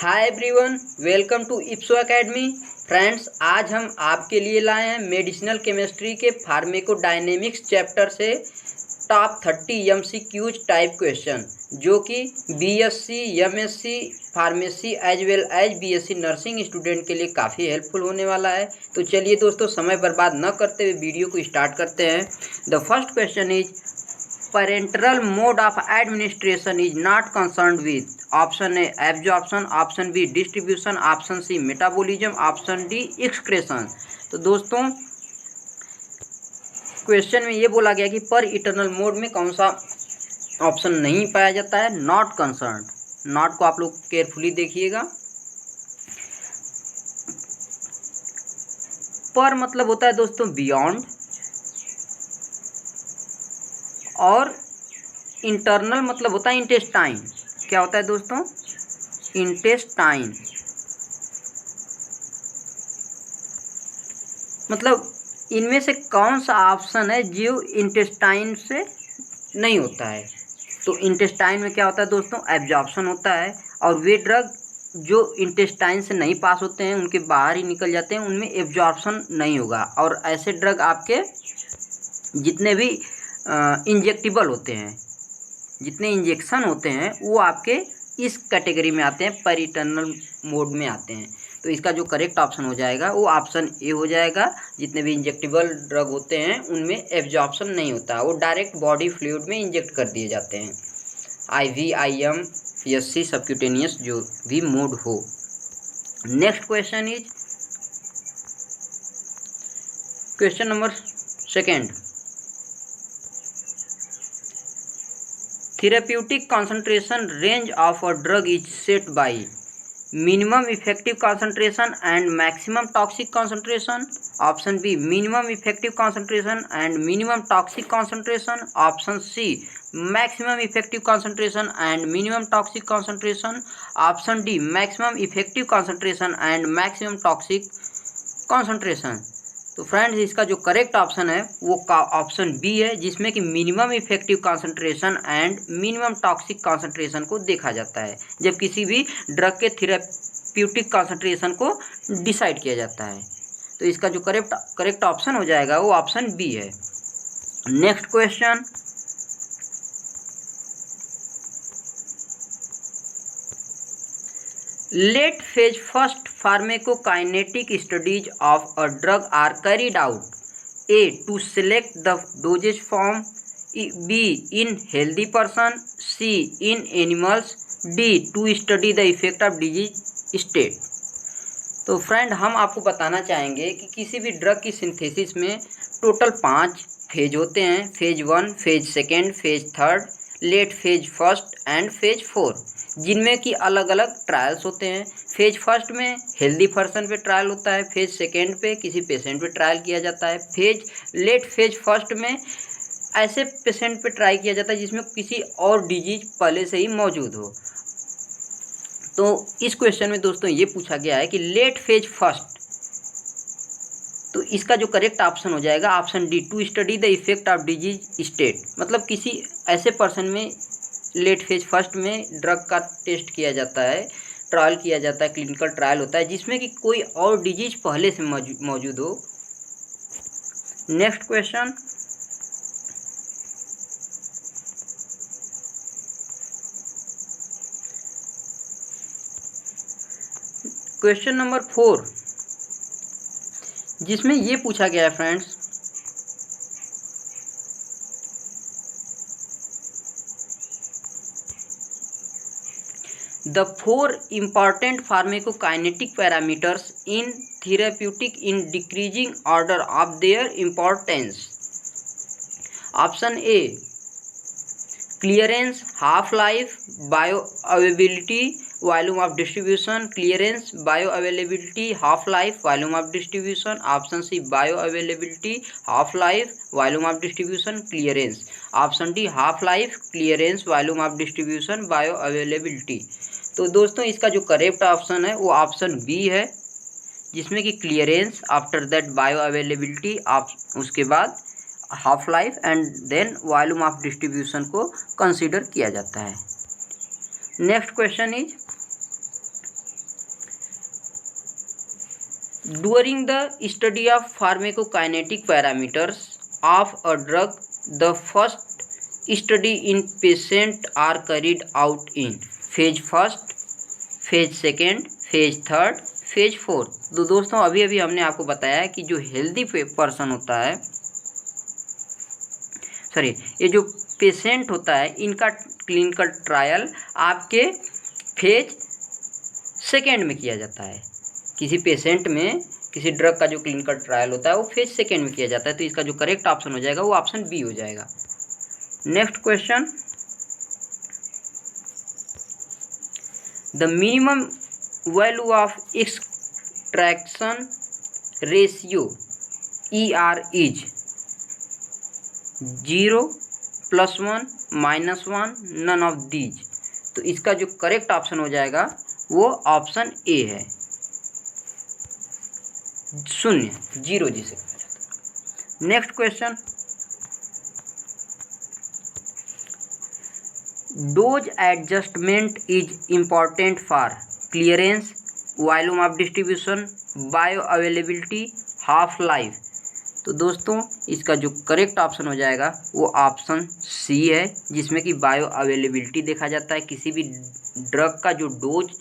Hi everyone, welcome to Ipso academy. Friends, आज हम आपके लिए लाए हैं मेडिसिनल केमिस्ट्री के फार्मेकोडायनेमिक्स चैप्टर से टॉप 30 एमसीक्यूज टाइप क्वेश्चन, जो कि BSc, MSc pharmacy as well as BSc nursing student के लिए काफ़ी हेल्पफुल होने वाला है। तो चलिए दोस्तों, समय बर्बाद न करते हुए वीडियो को स्टार्ट करते हैं। The first question is parenteral mode of administration is not concerned with option A absorption, option B distribution, option C metabolism, option D excretion। तो दोस्तों, क्वेश्चन में ये बोला गया कि पर इटर्नल मोड में कौन सा ऑप्शन नहीं पाया जाता है। नॉट कंसर्न, नॉट को आप लोग केयरफुली देखिएगा। पर मतलब होता है दोस्तों बियॉन्ड, और इंटरनल मतलब होता है इंटेस्टाइन। क्या होता है दोस्तों? इंटेस्टाइन। मतलब इनमें से कौन सा ऑप्शन है जो इंटेस्टाइन से नहीं होता है। तो इंटेस्टाइन में क्या होता है दोस्तों? एब्जॉर्प्शन होता है, और वे ड्रग जो इंटेस्टाइन से नहीं पास होते हैं, उनके बाहर ही निकल जाते हैं, उनमें एब्जॉर्प्शन नहीं होगा। और ऐसे ड्रग आपके जितने भी इंजेक्टेबल होते हैं, जितने इंजेक्शन होते हैं, वो आपके इस कैटेगरी में आते हैं, पेरिटर्नल मोड में आते हैं। तो इसका जो करेक्ट ऑप्शन हो जाएगा वो ऑप्शन ए हो जाएगा। जितने भी इंजेक्टेबल ड्रग होते हैं उनमें एब्जॉर्प्शन नहीं होता, वो डायरेक्ट बॉडी फ्लूइड में इंजेक्ट कर दिए जाते हैं। IV, IM, PSC, सबक्यूटेनियस जो भी मोड हो। Next question is question number second. Therapeutic concentration range of a drug is set by minimum effective concentration and maximum toxic concentration. Option B minimum effective concentration and minimum toxic concentration. Option C maximum effective concentration and minimum toxic concentration. Option D maximum effective concentration and maximum toxic concentration। तो friends, इसका जो correct option है वो option B है, जिसमें कि minimum effective concentration and minimum toxic concentration को देखा जाता है जब किसी भी ड्रग के थेरेप्यूटिक कॉन्सेंट्रेशन को डिसाइड किया जाता है। तो इसका जो करेक्ट ऑप्शन हो जाएगा वो ऑप्शन बी है। Next question. Late phase first pharmacokinetic studies of a drug are carried out: A. To select the dosage form, B. in healthy person, C. in animals, D. to study the effect of disease state। तो friend, हम आपको बताना चाहेंगे कि किसी भी drug की synthesis में टोटल 5 फेज होते हैं। Phase 1, phase 2, phase 3, late phase first and phase 4, जिनमें कि अलग अलग ट्रायल्स होते हैं। फेज फर्स्ट में हेल्दी पर्सन पे ट्रायल होता है, फेज सेकेंड पे किसी पेशेंट पे ट्रायल किया जाता है, लेट फेज फर्स्ट में ऐसे पेशेंट पे ट्राई किया जाता है जिसमें किसी और डिजीज पहले से ही मौजूद हो। तो इस क्वेश्चन में दोस्तों ये पूछा गया है कि लेट फेज फर्स्ट, तो इसका जो करेक्ट ऑप्शन हो जाएगा option D, to study the effect of disease state. मतलब किसी ऐसे पर्सन में लेट फेज फर्स्ट में ड्रग का टेस्ट किया जाता है, ट्रायल किया जाता है, क्लिनिकल ट्रायल होता है जिसमें कि कोई और डिजीज पहले से मौजूद हो। Next question. क्वेश्चन नंबर 4, जिसमें ये पूछा गया है friends, the 4 important pharmacokinetic parameters in therapeutic in decreasing order of their importance. Option A clearance, half life, bioavailability, volume of distribution. Clearance, bioavailability, half life, volume of distribution. Option C bioavailability, half life, volume of distribution, clearance. Option D half life, clearance, volume of distribution, bioavailability। तो दोस्तों, इसका जो correct option है वो option B है, जिसमें कि clearance, after that bioavailability, उसके बाद half life and then volume of distribution को कंसीडर किया जाता है। Next question is During the study of pharmacokinetic parameters of a drug, the first study in patient are carried out in phase first, phase second, phase third, phase fourth. तो दोस्तों अभी अभी हमने आपको बताया कि जो हेल्दी पर्सन होता है, सॉरी ये जो पेशेंट होता है, इनका क्लिनिकल ट्रायल आपके फेज सेकेंड में किया जाता है। किसी पेशेंट में किसी ड्रग का जो क्लिनिकल ट्रायल होता है वो फेज सेकेंड में किया जाता है। तो इसका जो करेक्ट ऑप्शन हो जाएगा वो ऑप्शन बी हो जाएगा। Next question, the minimum value of extraction ratio ER is 0, +1, -1, none of these. तो इसका जो करेक्ट ऑप्शन हो जाएगा वो ऑप्शन ए है, 0, 0 जिसे कहा जाता है। Next question, dose adjustment is important for clearance, volume of distribution, bio availability, half life. तो दोस्तों इसका जो करेक्ट ऑप्शन हो जाएगा वो ऑप्शन सी है, जिसमें कि बायो अवेलेबिलिटी देखा जाता है। किसी भी ड्रग का जो डोज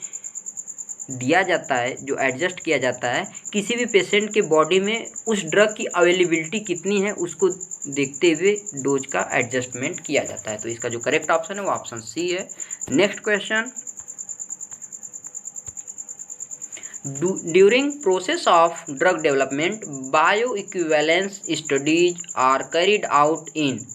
दिया जाता है, जो एडजस्ट किया जाता है, किसी भी पेशेंट के बॉडी में उस ड्रग की अवेलेबिलिटी कितनी है उसको देखते हुए डोज का एडजस्टमेंट किया जाता है। तो इसका जो करेक्ट ऑप्शन है वो ऑप्शन सी है। Next question, during process of drug development bioequivalence studies are carried out in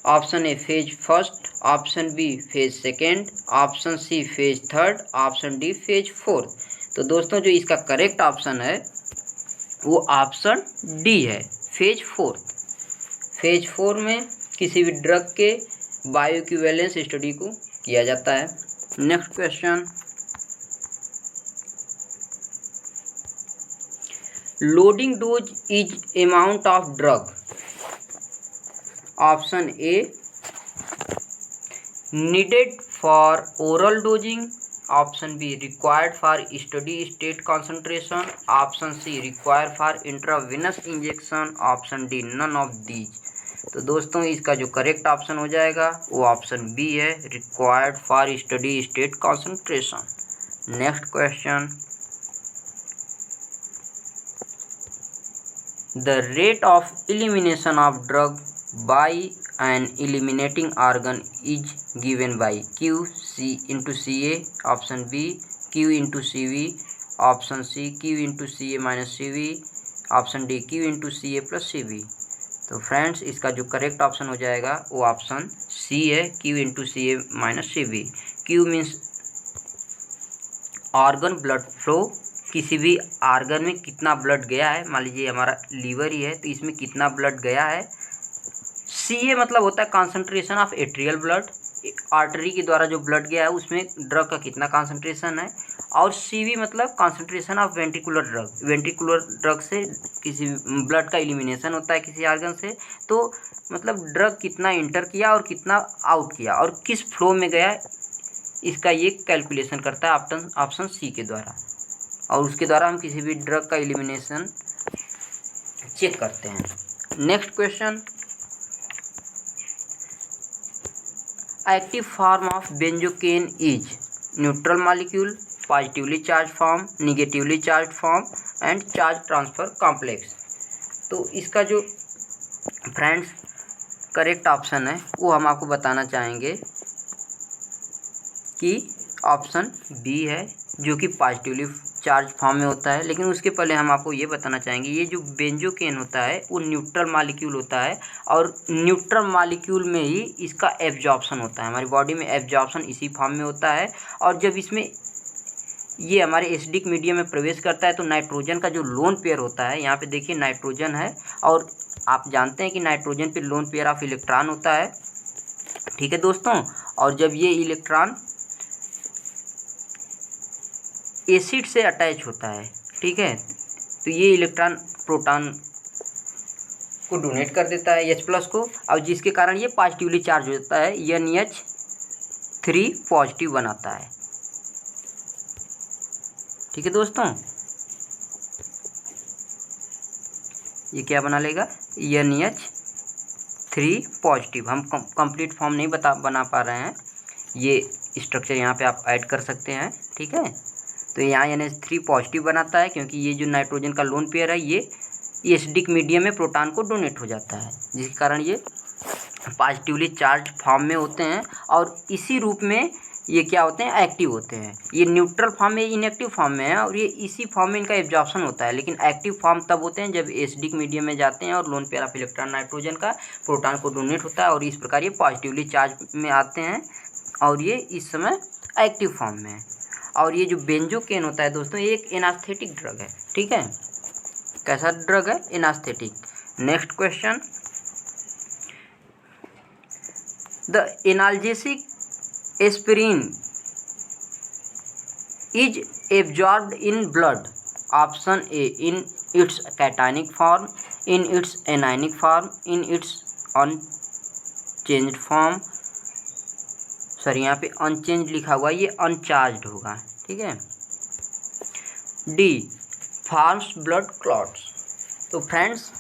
option A phase first, option B phase second, option C phase third, option D phase fourth. तो दोस्तों जो इसका correct option है वो option D है, phase fourth. Phase 4 में किसी भी ड्रग के बायो इक्विवेलेंस स्टडी को किया जाता है। Next question, loading dose is amount of drug, option A needed for oral dosing, option B required for steady state concentration, option C required for intravenous injection, option D none of these। तो दोस्तों इसका जो correct option हो जाएगा वो option B है, required for steady state concentration. Next question, the rate of elimination of drug by an eliminating organ is given by Q C into CA, option B Q into CV, option C Q into CA minus CV, option D Q into CA plus CV। तो friends इसका जो correct option हो जाएगा वो option C है, Q into CA minus CV। Q means organ blood flow, किसी भी organ में कितना ब्लड गया है। मान लीजिए हमारा लीवर ही है तो इसमें कितना ब्लड गया है। CA मतलब होता है concentration of atrial blood, artery के द्वारा जो ब्लड गया है उसमें ड्रग का कितना कॉन्सेंट्रेशन है। और CV मतलब concentration of ventricular drug, ventricular drug से किसी ब्लड का एलिमिनेशन होता है किसी ऑर्गन से, तो मतलब ड्रग कितना इंटर किया और कितना आउट किया और किस फ्लो में गया, इसका ये कैलकुलेशन करता है ऑप्शन सी के द्वारा, और उसके द्वारा हम किसी भी ड्रग का एलिमिनेशन चेक करते हैं। Next question, active form of benzocaine is neutral molecule, positively charge form, negatively charge form and charge transfer complex. तो इसका जो फ्रेंड्स करेक्ट ऑप्शन है वो हम आपको बताना चाहेंगे कि ऑप्शन बी है, जो कि पॉजिटिवली चार्ज फॉर्म में होता है। लेकिन उसके पहले हम आपको ये बताना चाहेंगे ये जो बेंजोकेन होता है वो न्यूट्रल मॉलिक्यूल होता है, और न्यूट्रल मॉलिक्यूल में ही इसका एब्जॉर्प्शन होता है। हमारी बॉडी में एब्जॉर्प्शन इसी फॉर्म में होता है, और जब इसमें ये हमारे एसिडिक मीडियम में प्रवेश करता है तो नाइट्रोजन का जो लोन पेयर होता है, यहाँ पे देखिए नाइट्रोजन है, और आप जानते हैं कि नाइट्रोजन पे लोन पेयर ऑफ इलेक्ट्रॉन होता है, ठीक है दोस्तों। और जब ये इलेक्ट्रॉन एसिड से अटैच होता है, ठीक है, तो ये इलेक्ट्रॉन प्रोटॉन को डोनेट कर देता है H+ को, और जिसके कारण ये पॉजिटिवली चार्ज होता है, NH3 पॉजिटिव बनाता है, ठीक है दोस्तों। ये क्या बना लेगा, NH3 पॉजिटिव। हम कंप्लीट फॉर्म नहीं बना पा रहे हैं, ये स्ट्रक्चर यहाँ पे आप ऐड कर सकते हैं, ठीक है। तो यहाँ NH3 पॉजिटिव बनाता है क्योंकि ये जो नाइट्रोजन का लोन पेयर है ये एसिडिक मीडियम में प्रोटॉन को डोनेट हो जाता है, जिसके कारण ये पॉजिटिवली चार्ज फॉर्म में होते हैं और इसी रूप में ये क्या होते हैं, एक्टिव होते हैं। ये न्यूट्रल फॉर्म में, इनएक्टिव फॉर्म में है और ये इसी फॉर्म में इनका एब्जॉर्प्शन होता है, लेकिन एक्टिव फॉर्म तब होते हैं जब एसिडिक मीडियम में जाते हैं और lone pair of electron nitrogen का प्रोटॉन को डोनेट होता है और इस प्रकार ये पॉजिटिवली चार्ज में आते हैं और ये इस समय एक्टिव फॉर्म में है। और ये जो बेंजोकेन होता है दोस्तों, ये एक एनास्थेटिक ड्रग है, ठीक है। कैसा ड्रग है, anaesthetic. Next question, the analgesic aspirin is absorbed in blood, option A in its cationic form, in its anionic form, in its unchanged form. Sorry, यहाँ पे अनचेंज लिखा हुआ है, ये अनचार्ज्ड होगा, ठीक है। D, forms blood clots. तो फ्रेंड्स,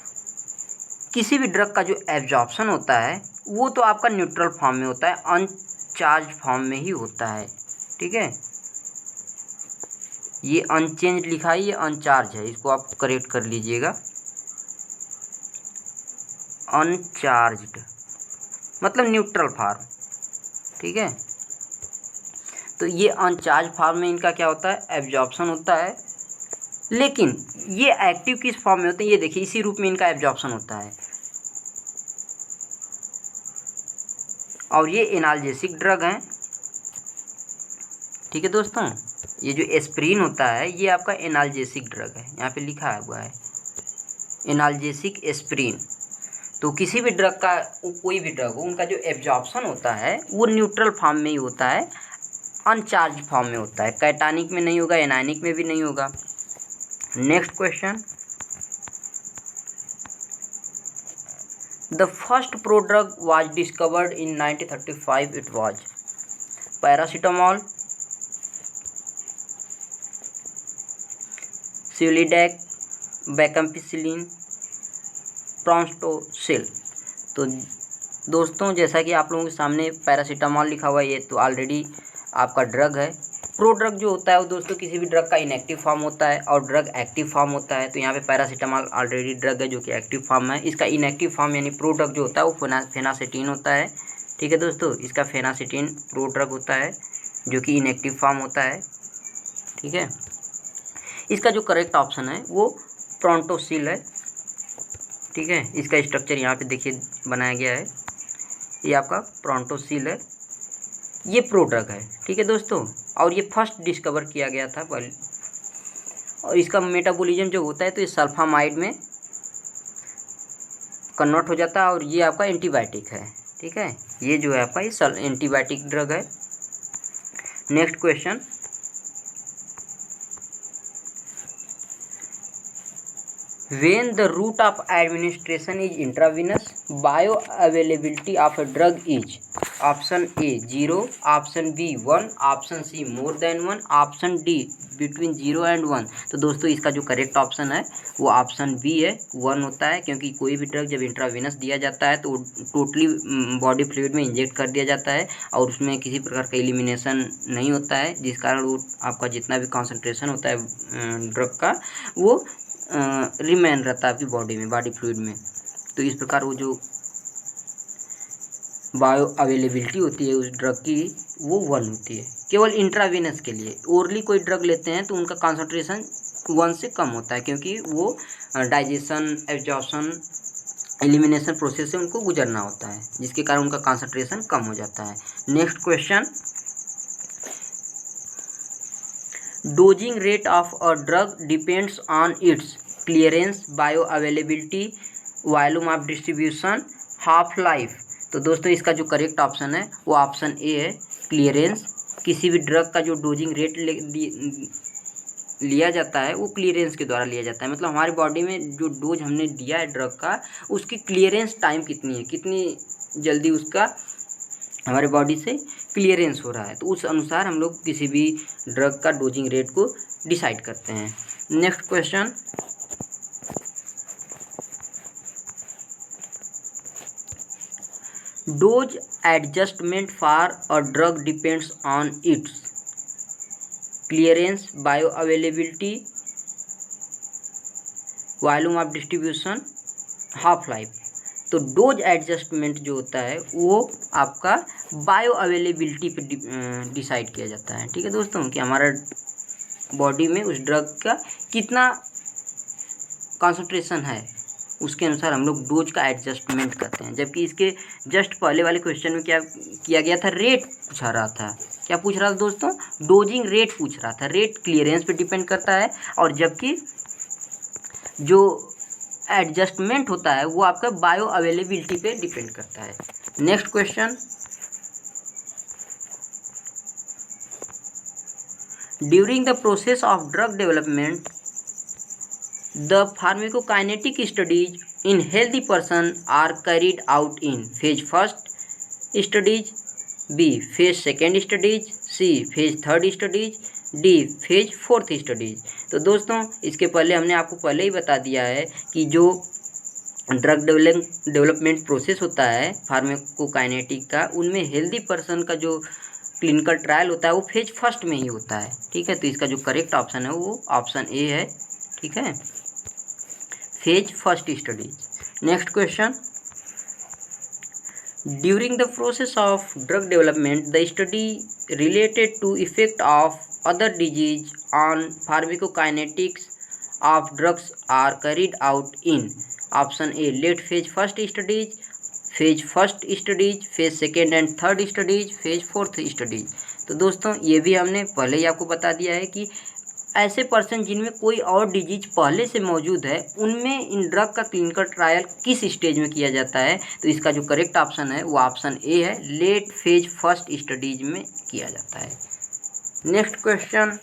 किसी भी ड्रग का जो एब्जॉर्प्शन होता है वो तो आपका न्यूट्रल फॉर्म में होता है, अनचार्ज फॉर्म में ही होता है, ठीक है। ये अनचेंज लिखा है, ये अनचार्ज है, इसको आप करेक्ट कर लीजिएगा। अनचार्ज्ड मतलब न्यूट्रल फॉर्म, ठीक है। तो ये अनचार्ज फॉर्म में इनका क्या होता है, एब्जॉर्प्शन होता है। लेकिन ये एक्टिव किस फॉर्म में होते हैं, ये देखिए इसी रूप में इनका एब्जॉर्प्शन होता है और ये एनाल्जेसिक ड्रग हैं, ठीक है दोस्तों। ये जो एस्प्रिन होता है ये आपका एनाल्जेसिक ड्रग है, यहाँ पे लिखा हुआ है एनाल्जेसिक एस्प्रिन। तो किसी भी ड्रग का, कोई भी ड्रग हो, उनका जो एब्जॉर्प्शन होता है वो न्यूट्रल फॉर्म में ही होता है, अनचार्ज फॉर्म में होता है, कैटायनिक में नहीं होगा, एनायनिक में भी नहीं होगा। Next question, the first prodrug was discovered in 1935, it was paracetamol, sulindac, bacampicillin, prontosil. तो दोस्तों, जैसा कि आप लोगों के सामने पैरासीटामोल लिखा हुआ है, ये तो ऑलरेडी आपका ड्रग है। प्रोड्रग जो होता है वो दोस्तों किसी भी ड्रग का इनएक्टिव फॉर्म होता है और ड्रग एक्टिव फॉर्म होता है। तो यहाँ पे पैरासीटामोल ऑलरेडी ड्रग है जो कि एक्टिव फॉर्म है। इसका इनएक्टिव फॉर्म यानी प्रोड्रग जो होता है वो फेनासिटीन होता है, ठीक है दोस्तों। इसका फेनासिटीन प्रोड्रग होता है जो कि इनएक्टिव फॉर्म होता है, ठीक है। इसका जो करेक्ट ऑप्शन है वो प्रॉन्टोसिल है, ठीक है। इसका स्ट्रक्चर यहाँ पे देखिए बनाया गया है, ये आपका प्रॉन्टोसिल है, ये प्रोड्रग है, ठीक है दोस्तों। और ये फर्स्ट डिस्कवर किया गया था पहले, और इसका मेटाबॉलिज्म जो होता है तो ये सल्फामाइड में कन्वर्ट हो जाता है और ये आपका एंटीबायोटिक है, ठीक है। ये जो है आपका ये एंटीबायोटिक ड्रग है। Next question, when the route of administration is intravenous, bioavailability of a drug is option A 0, option B 1, option C more than 1, option D between 0 and 1। तो दोस्तों इसका जो करेक्ट ऑप्शन है वो ऑप्शन बी है, 1 होता है, क्योंकि कोई भी ड्रग जब इंट्रावेनस दिया जाता है तो टोटली बॉडी फ्लूइड में इंजेक्ट कर दिया जाता है और उसमें किसी प्रकार का एलिमिनेशन नहीं होता है, जिस कारण वो आपका जितना भी कॉन्सेंट्रेशन होता है ड्रग का वो रिमेन रहता है आपकी बॉडी में, बॉडी फ्लूइड में। तो इस प्रकार वो जो बायो अवेलेबिलिटी होती है उस ड्रग की वो 1 होती है, केवल इंट्रावेनस के लिए। ओरली कोई ड्रग लेते हैं तो उनका कॉन्सेंट्रेशन 1 से कम होता है, क्योंकि वो डाइजेशन, एब्जॉर्प्शन, एलिमिनेशन प्रोसेस से उनको गुजरना होता है, जिसके कारण उनका कॉन्सेंट्रेशन कम हो जाता है। Next question, dosing rate of a drug depends on it's clearance, bio availability, volume of distribution, half life. तो दोस्तों इसका जो करेक्ट ऑप्शन है वो ऑप्शन ए है, क्लियरेंस। किसी भी ड्रग का जो डोजिंग रेट लिया जाता है वो क्लियरेंस के द्वारा लिया जाता है, मतलब हमारी बॉडी में जो डोज हमने दिया है ड्रग का उसकी क्लियरेंस टाइम कितनी है, कितनी जल्दी उसका हमारे बॉडी से क्लियरेंस हो रहा है, तो उस अनुसार हम लोग किसी भी ड्रग का डोजिंग रेट को डिसाइड करते हैं। Next question, dose adjustment for a drug depends on it's clearance, bio availability, volume of distribution, half life. तो डोज एडजस्टमेंट जो होता है वो आपका बायो अवेलेबिलिटी पे डिसाइड किया जाता है। ठीक है दोस्तों, कि हमारा बॉडी में उस ड्रग का कितना कॉन्सेंट्रेशन है, उसके अनुसार हम लोग डोज का एडजस्टमेंट करते हैं। जबकि इसके जस्ट पहले वाले क्वेश्चन में क्या किया गया था, रेट पूछा रहा था। क्या पूछ रहा था दोस्तों, डोजिंग रेट पूछ रहा था। रेट क्लियरेंस पे डिपेंड करता है, और जबकि जो एडजस्टमेंट होता है वो आपका बायो अवेलेबिलिटी पे डिपेंड करता है। Next question, during the process of drug development the pharmacokinetic studies in healthy person are carried out in phase first studies, B phase second studies, C phase third studies, D phase fourth studies. तो दोस्तों इसके पहले हमने आपको पहले ही बता दिया है कि जो ड्रग डेवलपमेंट प्रोसेस होता है फार्माकोकाइनेटिक का, उनमें हेल्दी पर्सन का जो क्लिनिकल ट्रायल होता है वो फेज फर्स्ट में ही होता है। ठीक है, तो इसका जो करेक्ट ऑप्शन है वो ऑप्शन ए है। ठीक है, phase first studies. Next question, during the process of drug development the study related to effect of other disease on pharmacokinetics of drugs are carried out in option A late phase first studies, phase first studies, phase second and third studies, phase fourth studies। तो दोस्तों ये भी हमने पहले ही आपको बता दिया है कि ऐसे पर्सन जिनमें कोई और डिजीज पहले से मौजूद है उनमें इन ड्रग का क्लिनिकल ट्रायल किस स्टेज में किया जाता है। तो इसका जो करेक्ट ऑप्शन है वो ऑप्शन ए है, लेट फेज फर्स्ट स्टडीज में किया जाता है। Next question,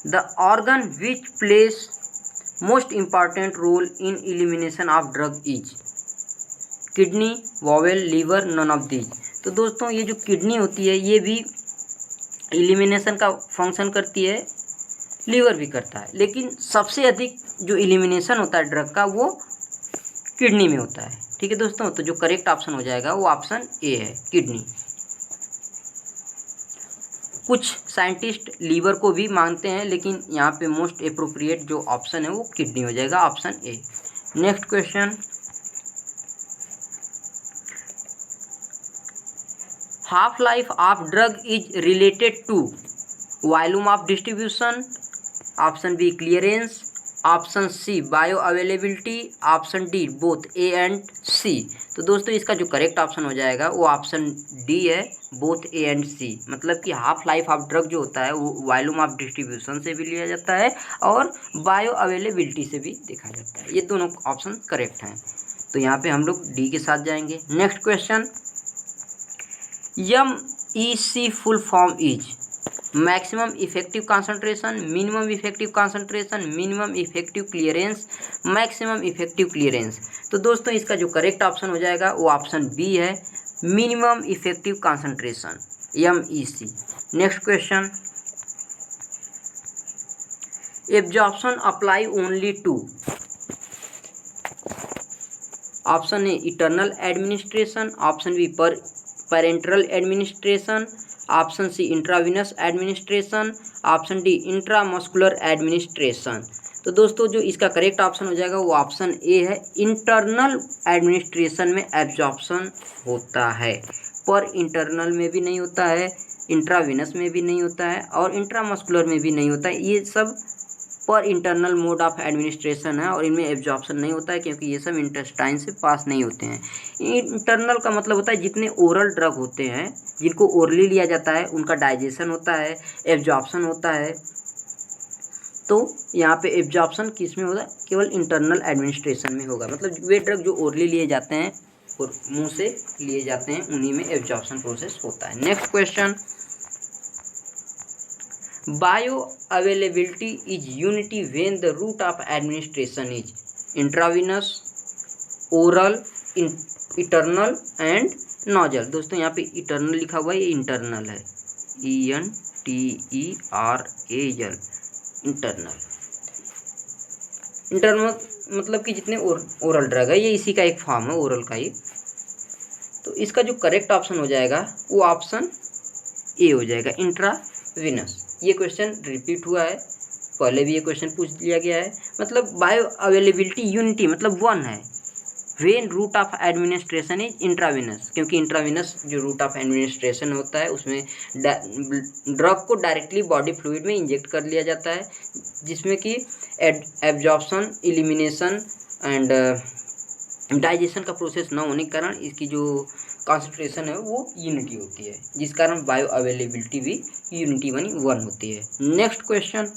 the organ which plays most important role in elimination of drug is kidney, bowel, liver, none of these. तो दोस्तों ये जो किडनी होती है ये भी एलिमिनेशन का फंक्शन करती है, लीवर भी करता है, लेकिन सबसे अधिक जो एलिमिनेशन होता है ड्रग का वो किडनी में होता है। ठीक है दोस्तों, तो जो करेक्ट ऑप्शन हो जाएगा वो ऑप्शन ए है, किडनी। कुछ साइंटिस्ट लीवर को भी मानते हैं, लेकिन यहाँ पे मोस्ट एप्रोप्रिएट जो ऑप्शन है वो किडनी हो जाएगा, option A. Next question, half life of drug is related to volume of distribution, option B clearance, option C bioavailability, option D both A and C. तो दोस्तों इसका जो correct option हो जाएगा वो ऑप्शन डी है, both A and C. मतलब कि हाफ लाइफ ऑफ ड्रग जो होता है वो वॉल्यूम ऑफ डिस्ट्रीब्यूशन से भी लिया जाता है और बायो अवेलेबिलिटी से भी देखा जाता है। ये दोनों ऑप्शन करेक्ट हैं, तो यहाँ पे हम लोग डी के साथ जाएंगे। Next question, MEC full form is maximum effective concentration, minimum effective concentration, minimum effective clearance, maximum effective clearance. तो दोस्तों इसका जो करेक्ट ऑप्शन हो जाएगा वो ऑप्शन बी है, minimum effective concentration, MEC। Next question, absorption apply only to, option A इटर्नल administration, option B parenteral administration, option C intravenous administration, option D intramuscular administration. तो दोस्तों जो इसका करेक्ट ऑप्शन हो जाएगा वो ऑप्शन ए है, इंटरनल एडमिनिस्ट्रेशन में एब्जॉर्प्शन होता है। पर इंटरनल में भी नहीं होता है, इंट्राविनस में भी नहीं होता है और इंट्रामस्कुलर में भी नहीं होता है। ये सब पर इंटरनल मोड ऑफ एडमिनिस्ट्रेशन है और इनमें एब्जॉर्प्शन नहीं होता है, क्योंकि ये सब इंटेस्टाइन से पास नहीं होते हैं। इंटरनल का मतलब होता है जितने ओरल ड्रग होते हैं, जिनको ओरली लिया जाता है, उनका डाइजेशन होता है, एब्जॉर्प्शन होता है। तो यहाँ पे एब्जॉर्प्शन किस में होगा, केवल इंटरनल एडमिनिस्ट्रेशन में होगा। मतलब वे ड्रग जो ओरली लिए जाते हैं और मुँह से लिए जाते हैं उन्हीं में एब्जॉर्प्शन प्रोसेस होता है। Next question, bioavailability is unity when the route of administration is intravenous, oral, internal and nasal. दोस्तों यहाँ पे इंटरनल लिखा हुआ है, ये इंटरनल है, ENTERAL, इंटरनल। इंटरनल मतलब कि जितने ओरल ड्रग है ये इसी का एक फॉर्म है, ओरल का ही। इसका जो करेक्ट ऑप्शन हो जाएगा वो ऑप्शन ए हो जाएगा, इंट्रावीनस। ये क्वेश्चन रिपीट हुआ है, पहले भी ये क्वेश्चन पूछ लिया गया है। मतलब बायो अवेलेबिलिटी यूनिटी मतलब 1 है when route of administration is intravenous, क्योंकि इंट्रावीनस जो रूट ऑफ एडमिनिस्ट्रेशन होता है उसमें ड्रग को डायरेक्टली बॉडी फ्लूइड में इंजेक्ट कर लिया जाता है, जिसमें कि एब्जॉर्प्शन, इलिमिनेशन एंड डाइजेशन का प्रोसेस न होने के कारण इसकी जो कॉन्सेंट्रेशन है वो यूनिटी होती है, जिस कारण बायो अवेलेबिलिटी भी यूनिटी बनी 1 होती है। Next question,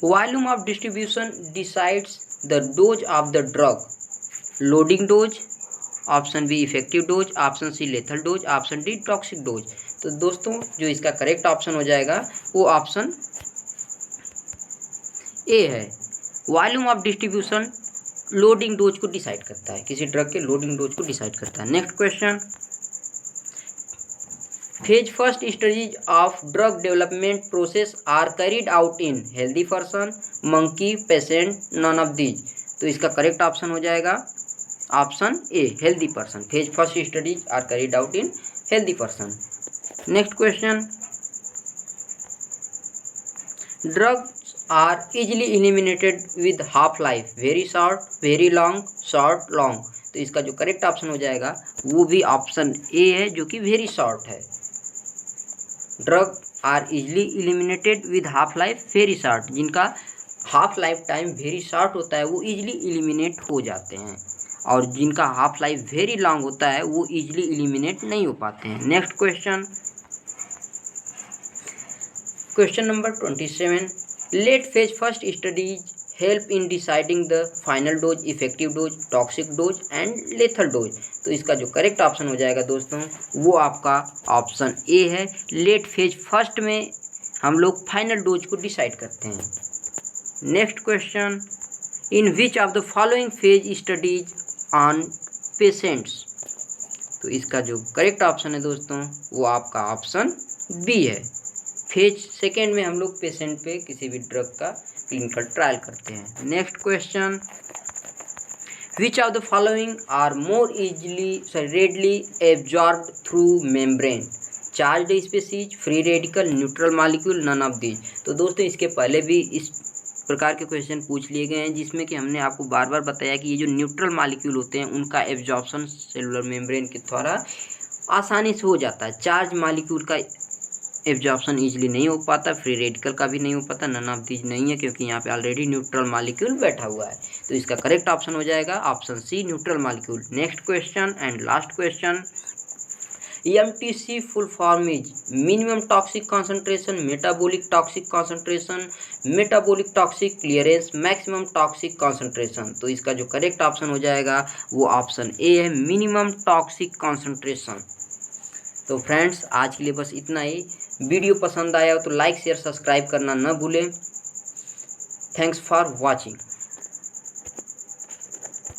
volume of distribution decides the dose of the drug, loading dose, option B effective dose, option C lethal dose, option D toxic dose. तो दोस्तों जो इसका करेक्ट ऑप्शन हो जाएगा वो ऑप्शन ए है, volume of distribution loading dose को decide करता है, किसी ड्रग के लोडिंग डोज को डिसाइड करता है। Next question, phase first stage of drug development process are carried out in healthy person, monkey, patient, none of these. तो इसका करेक्ट ऑप्शन हो जाएगा option A, healthy person. Phase first studies are carried out in healthy person. Next question, drugs are easily eliminated with half life, very short, very long, short, long. तो इसका जो correct option हो जाएगा वो भी option A है, जो कि वेरी शॉर्ट है। Drug are easily eliminated with half life very short, जिनका half life time very short होता है वो इजिली एलिमिनेट हो जाते हैं, और जिनका हाफ लाइफ वेरी लॉन्ग होता है वो इजिली एलिमिनेट नहीं हो पाते हैं। Next question, question number 27, late phase first studies help in deciding the final dose, effective dose, toxic dose and lethal dose. तो इसका जो करेक्ट ऑप्शन हो जाएगा दोस्तों वो आपका ऑप्शन ए है, लेट फेज फर्स्ट में हम लोग फाइनल डोज को डिसाइड करते हैं। Next question, in which of the following phase studies on patients. तो इसका जो करेक्ट ऑप्शन है दोस्तों वो आपका ऑप्शन बी है, फेज सेकेंड में हम लोग पेशेंट पे किसी भी ड्रग का क्लिनिकल ट्रायल करते हैं। Next question, which of the following are more readily absorbed through membrane, charged species, free radical, neutral molecule, none of these. तो दोस्तों इसके पहले भी इस प्रकार के क्वेश्चन पूछ लिए गए हैं, जिसमें कि हमने आपको बार बार बताया कि ये जो न्यूट्रल मॉलिक्यूल होते हैं उनका एब्जॉर्प्शन सेलुलर मेम्ब्रेन के द्वारा आसानी से हो जाता है, चार्ज मॉलिक्यूल का एब्जॉर्प्शन इजीली नहीं हो पाता, फ्री रेडिकल का भी नहीं हो पाता, नन ऑफ दीज नहीं है, क्योंकि यहाँ पे ऑलरेडी न्यूट्रल मॉलिक्यूल बैठा हुआ है। तो इसका करेक्ट ऑप्शन हो जाएगा option C, neutral molecule. Next question and last question, MTC full form is minimum toxic concentration, metabolic toxic concentration, metabolic toxic clearance, maximum toxic concentration. तो इसका जो करेक्ट ऑप्शन हो जाएगा वो ऑप्शन ए है, minimum toxic concentration. तो friends आज के लिए बस इतना ही। वीडियो पसंद आया हो तो लाइक शेयर सब्सक्राइब करना न भूलें। Thanks for watching.